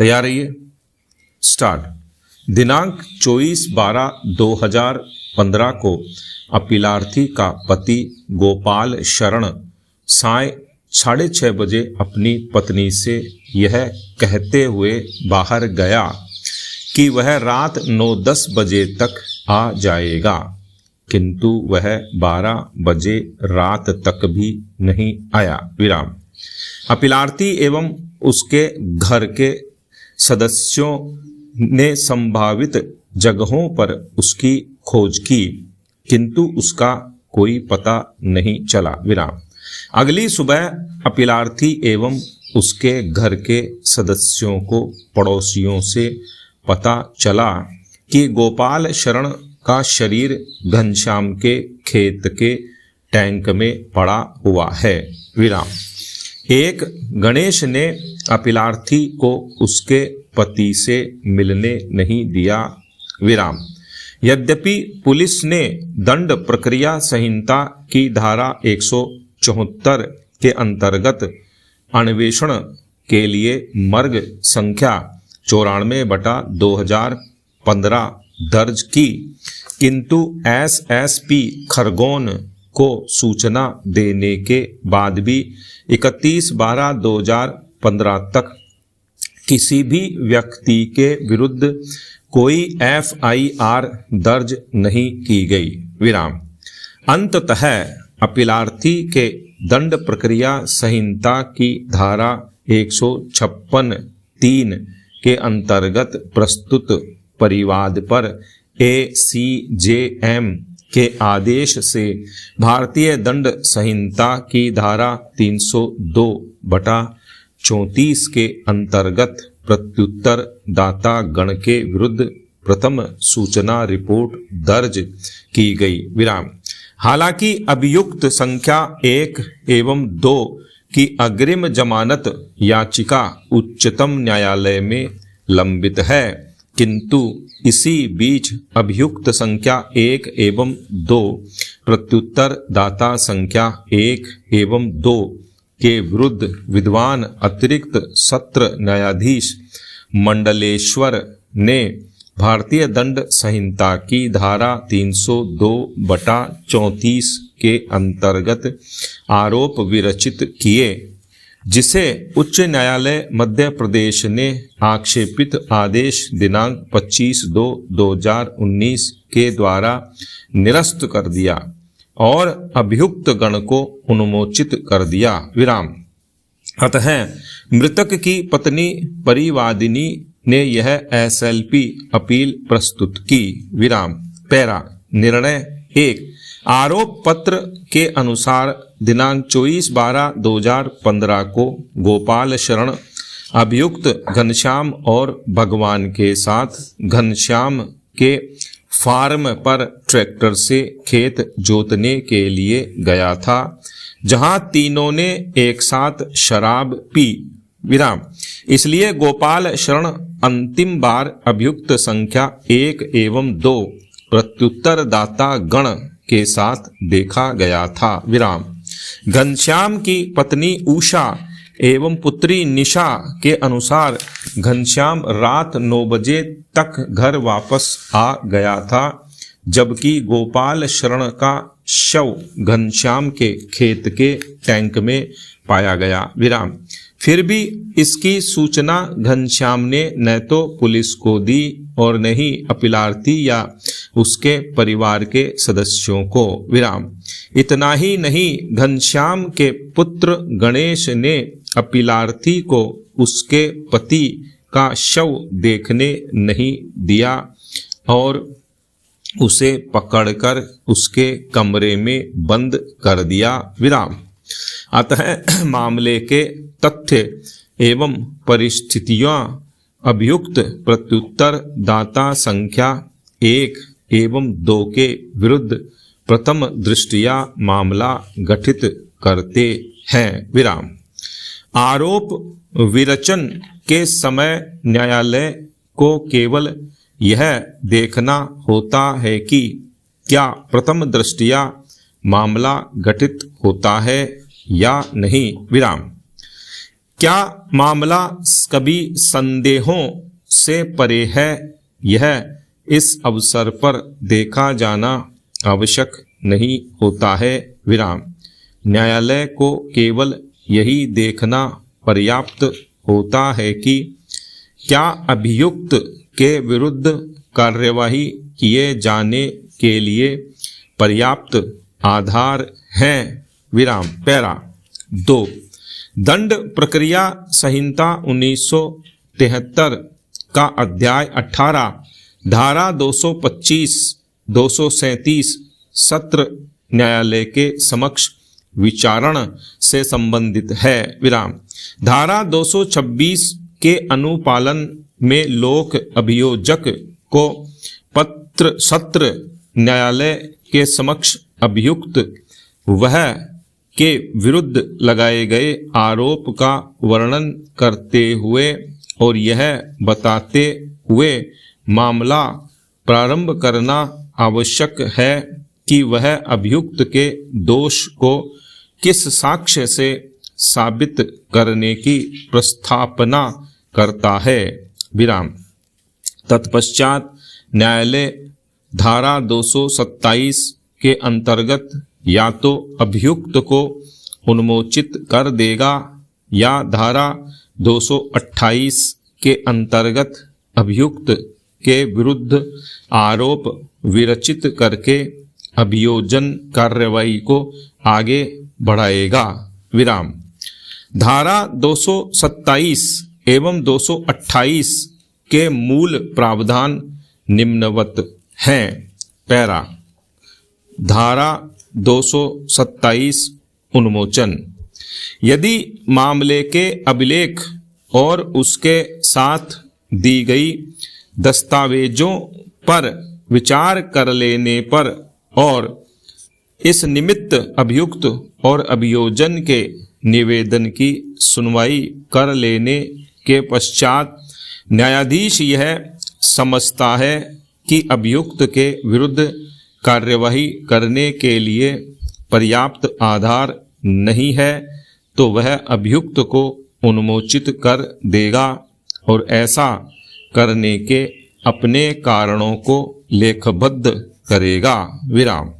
तैयार रहिए। स्टार्ट। दिनांक 24/12/2015 को अपीलार्थी का पति गोपाल शरण साय 6:30 बजे अपनी पत्नी से यह कहते हुए बाहर गया कि वह रात 9-10 बजे तक आ जाएगा, किंतु वह 12 बजे रात तक भी नहीं आया। विराम। अपीलार्थी एवं उसके घर के सदस्यों ने संभावित जगहों पर उसकी खोज की, किंतु उसका कोई पता नहीं चला। विराम। अगली सुबह अपीलार्थी एवं उसके घर के सदस्यों को पड़ोसियों से पता चला कि गोपाल शरण का शरीर घनश्याम के खेत के टैंक में पड़ा हुआ है। विराम। एक गणेश ने अपीलार्थी को उसके पति से मिलने नहीं दिया। विराम। यद्यपि पुलिस ने दंड प्रक्रिया संहिता की धारा 174 के अंतर्गत अन्वेषण के लिए मर्ग संख्या 94/2015 दर्ज की, किंतु एसएसपी खरगोन को सूचना देने के बाद भी 31/12/2015 तक किसी भी व्यक्ति के विरुद्ध कोई एफआईआर दर्ज नहीं की गई। विराम। अंततः अपीलार्थी के दंड प्रक्रिया संहिता की धारा 156(3) के अंतर्गत प्रस्तुत परिवाद पर एसीजेएम के आदेश से भारतीय दंड संहिता की धारा 302/34 के अंतर्गत प्रत्युत्तर दाता गण के विरुद्ध प्रथम सूचना रिपोर्ट दर्ज की गई। विराम। हालांकि अभियुक्त संख्या 1 एवं 2 की अग्रिम जमानत याचिका उच्चतम न्यायालय में लंबित है, किंतु इसी बीच अभियुक्त संख्या 1 एवं 2 प्रत्युत्तर दाता संख्या 1 एवं 2 के विरुद्ध विद्वान अतिरिक्त सत्र न्यायाधीश मंडलेश्वर ने भारतीय दंड संहिता की धारा 302/34 के अंतर्गत आरोप विरचित किए, जिसे उच्च न्यायालय मध्य प्रदेश ने आक्षेपित आदेश दिनांक 25/2/2019 के द्वारा निरस्त कर दिया और अभियुक्त गण को उन्मोचित कर दिया। विराम। अतः मृतक की पत्नी परिवादिनी ने यह एसएलपी अपील प्रस्तुत की। विराम। पैरा। निर्णय 1। आरोप पत्र के अनुसार दिनांक 24/12/2015 को गोपाल शरण अभियुक्त घनश्याम और भगवान के साथ घनश्याम के फार्म पर ट्रैक्टर से खेत जोतने के लिए गया था, जहां तीनों ने एक साथ शराब पी। विराम। इसलिए गोपाल शरण अंतिम बार अभियुक्त संख्या 1 एवं 2 प्रत्युत्तर दाता गण के साथ देखा गया था। विराम। घनश्याम की पत्नी उषा एवं पुत्री निशा के अनुसार घनश्याम रात 9 बजे तक घर वापस आ गया था, जबकि गोपाल शरण का शव घनश्याम के खेत के टैंक में पाया गया। विराम। फिर भी इसकी सूचना घनश्याम ने न तो पुलिस को दी और न ही अपीलार्थी या उसके परिवार के सदस्यों को। विराम। इतना ही नहीं, घनश्याम के पुत्र गणेश ने अपीलार्थी को उसके पति का शव देखने नहीं दिया और उसे पकड़कर उसके कमरे में बंद कर दिया। विराम। अतः मामले के तथ्य एवं परिस्थितियां अभियुक्त प्रत्युत्तर दाता संख्या 1 एवं 2 के विरुद्ध प्रथम दृष्टया मामला गठित करते हैं। विराम। आरोप विरचन के समय न्यायालय को केवल यह देखना होता है कि क्या प्रथम दृष्टया मामला गठित होता है या नहीं। विराम। क्या मामला कभी संदेहों से परे है, यह इस अवसर पर देखा जाना आवश्यक नहीं होता है। विराम। न्यायालय को केवल यही देखना पर्याप्त होता है कि क्या अभियुक्त के विरुद्ध कार्यवाही किए जाने के लिए पर्याप्त आधार हैं। विराम। पैरा 2। दंड प्रक्रिया संहिता 1973 का अध्याय 18 धारा 225, 237 सत्र न्यायालय के समक्ष विचारण से संबंधित है। विराम। धारा 226 के अनुपालन में लोक अभियोजक को पत्र सत्र न्यायालय के समक्ष अभियुक्त वह के विरुद्ध लगाए गए आरोप का वर्णन करते हुए और यह बताते हुए मामला प्रारंभ करना आवश्यक है कि वह अभियुक्त के दोष को किस साक्ष्य से साबित करने की प्रस्तावना करता है। विराम। तत्पश्चात न्यायालय धारा 227 के अंतर्गत या तो अभियुक्त को उन्मोचित कर देगा या धारा 228 के अंतर्गत अभियुक्त के विरुद्ध आरोप विरचित करके अभियोजन कार्यवाही को आगे बढ़ाएगा। विराम। धारा 227 एवं 228 के मूल प्रावधान निम्नवत हैं। पैरा। धारा 227 उन्मोचन। यदि मामले के अभिलेख और उसके साथ दी गई दस्तावेजों पर विचार कर लेने पर और इस निमित्त अभियुक्त और अभियोजन के निवेदन की सुनवाई कर लेने के पश्चात न्यायाधीश यह समझता है कि अभियुक्त के विरुद्ध कार्यवाही करने के लिए पर्याप्त आधार नहीं है तो वह अभियुक्त को उन्मोचित कर देगा और ऐसा करने के अपने कारणों को लेखबद्ध करेगा। विराम।